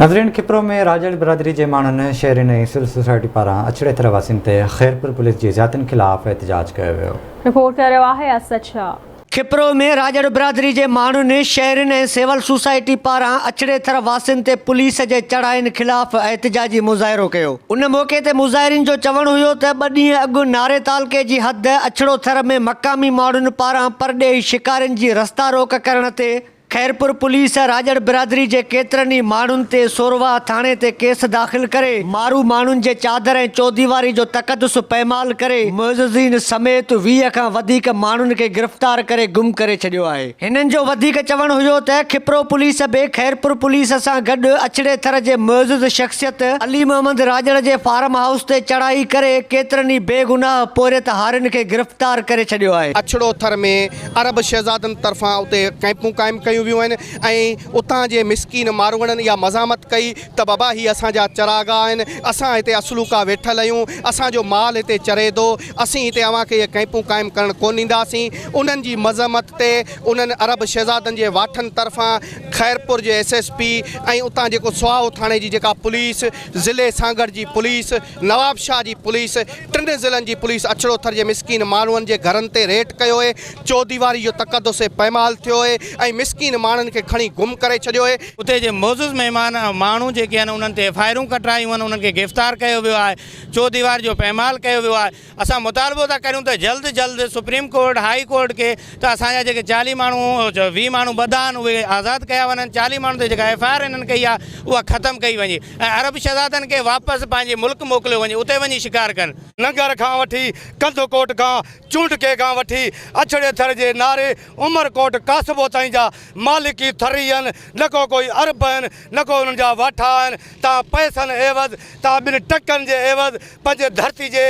नाज़रीन, खिप्रो में राजड़ बिरादरी के माण्हुनि शहरी नई सिविल सोसाइटी पारां अछड़े तरह वासियुनि ते खैरपुर पुलिस जी ज़्यादतियुनि ख़िलाफ़ एहतजाज कयो वियो। रिपोर्ट कर रहा है असद शाह। खिप्रो में राजड़ बिरादरी के माण्हुनि शहरनि ऐं सिविल सोसाइटी पारां अछड़े थर वासियुनि ते पुलिस जे चढ़ाइनि ख़िलाफ़ एहतजाजी मुज़ाहिरो कयो। उन मौक़े ते मुज़ाहिरीन जो चवणु हुयो त 2 ॾींहं अॻु नारे तालके जी हद अछड़ो थर में मक़ामी माण्हुनि पारां परॾेही शिकारियुनि जी रस्ता रोक करण ते खैरपुर पुलिस राजड़ बिरादरी के केतरनि माण्हुनि ते सोरवा थाने ते केस दाख़िल करे मारू माण्हुनि जे चादर ऐं चौदीवारी जो तक़दुस पैमाल करे मुअज़्ज़िज़ीन समेत 20 खां वधीक माण्हुनि खे गिरफ़्तार करे गुम करे छॾियो आहे। हिननि जो वधीक चवणु हुयो त खिप्रो पुलिस बि खैरपुर पुलिस सां गॾु अछड़े थर जे मुअज़्ज़िज़ शख़्सियत अली मोहम्मद राजड़ जे फार्म हाउस ते चढ़ाई करे केतरनि बेगुनाह पोरियतहारनि खे गिरफ़्तार करे छॾियो आहे। अछड़ो थर में अरब शहज़ादनि तरफ़ां उते कैंपूं क़ाइमु कयूं वियूं आहिनि ऐं उतां जे मिसकीन मारूगणनि इहा मज़ामत कई त बाबा ही असांजा चरागा आहिनि, असां हिते असलूका वेठल आहियूं, असांजो माल हिते चरे थो, असीं हिते अव्हांखे इहे कैंपूं क़ाइमु करणु कोन ॾींदासीं। उन्हनि जी मज़ामत ते उन्हनि अरब शहज़ादनि जे वाठनि तरफ़ां खैरपुर जे SSP ऐं उतां जेको सुहाओ थाणे जी जेका पुलिस, ज़िले सागर जी पुलिस, नवाबशाह जी पुलिस, 3 ज़िलनि जी पुलिस अछड़ो थर जे मिसकीन माण्हुनि जे घरनि ते रेड कयो आहे, चौदीवारी जो तक़दुस पैमाल थियो आहे ऐं मिसकीन माण्हुनि खे खणी गुम करे छॾियो आहे। उते जे मोज़िज़ महिमान माण्हू जेके आहिनि उन्हनि ते FIR कटरायूं आहिनि, उन्हनि खे गिरफ़्तार कयो वियो आहे, चौदीवार जो पैमाल कयो वियो आहे। असां मुतालबो था करियूं त जल्द जल्द सुप्रीम कोर्ट हाई कोर्ट खे त असांजा जेके 40 माण्हू 20 माण्हू ॿधा आहिनि उहे आज़ादु कया वञनि, 40 माण्हुनि ते जेका FIR हिननि कई आहे उहा ख़तमु कई वञे ऐं अरब शहज़ादनि खे वापसि पंहिंजे मुल्क मोकिलियो वञे, उते वञी शिकार कनि। नगर खां वठी कंदकोट खां चूंडके खां वठी अछड़े थर जे नारे उमरकोट कासबो ताईं जा मालिकी थरी आहिनि, न को कोई अरब आहिनि, न को उन्हनि जा वाठा आहिनि। तव्हां पैसनि एवज़, तव्हां 2 टकनि जे एवज़ पंहिंजे धरती जे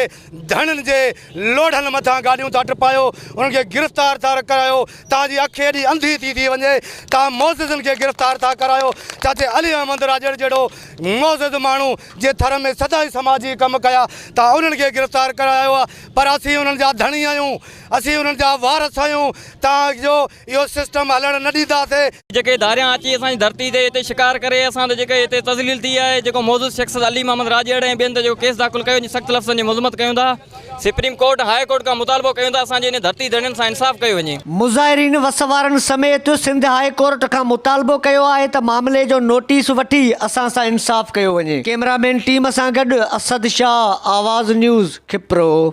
धणनि जे लोढ़नि मथां गाॾियूं था टपायो, उन्हनि खे गिरफ़्तार था करायो। तव्हांजी अखि एॾी अंधी थी वञे, तव्हां मुअज़्ज़िज़नि खे गिरफ़्तार था करायो। चाचे अली मोहम्मद राजड़ जहिड़ो मुअज़्ज़िज़ माण्हू जे थर में सदाई समाजी कमु कया, तव्हां उन्हनि खे गिरफ़्तार करायो आहे, पर असीं उन्हनि जा धणी आहियूं, असीं उन्हनि जा वारस आहियूं। तव्हांजो इहो सिस्टम हलणु न ॾींदासीं। जेके धारियां अची असांजी धरती ते हिते शिकार करे असां ते जेके हिते तज़लील थी आहे, जेको मौजूद शख़्स अली मोहम्मद राजड़ ऐं ॿियनि ते जेको केस दाख़िल कयो, सख़्त लफ़्ज़नि जी मज़म्मत कयूं था। सुप्रीम कोर्ट हाई कोर्ट खां मुतालबो कयूं था असांजे इन धरती धड़ियुनि सां इंसाफ़ कयो वञे। मुज़ाहिरीन वसवारनि समेत सिंध हाई कोर्ट खां मुतालबो कयो आहे त मामले जो नोटिस वठी असां सां इंसाफ़ कयो वञे। कैमरामैन टीम सां गॾु असद शाह, आवाज़ न्यूज़, खिप्रो।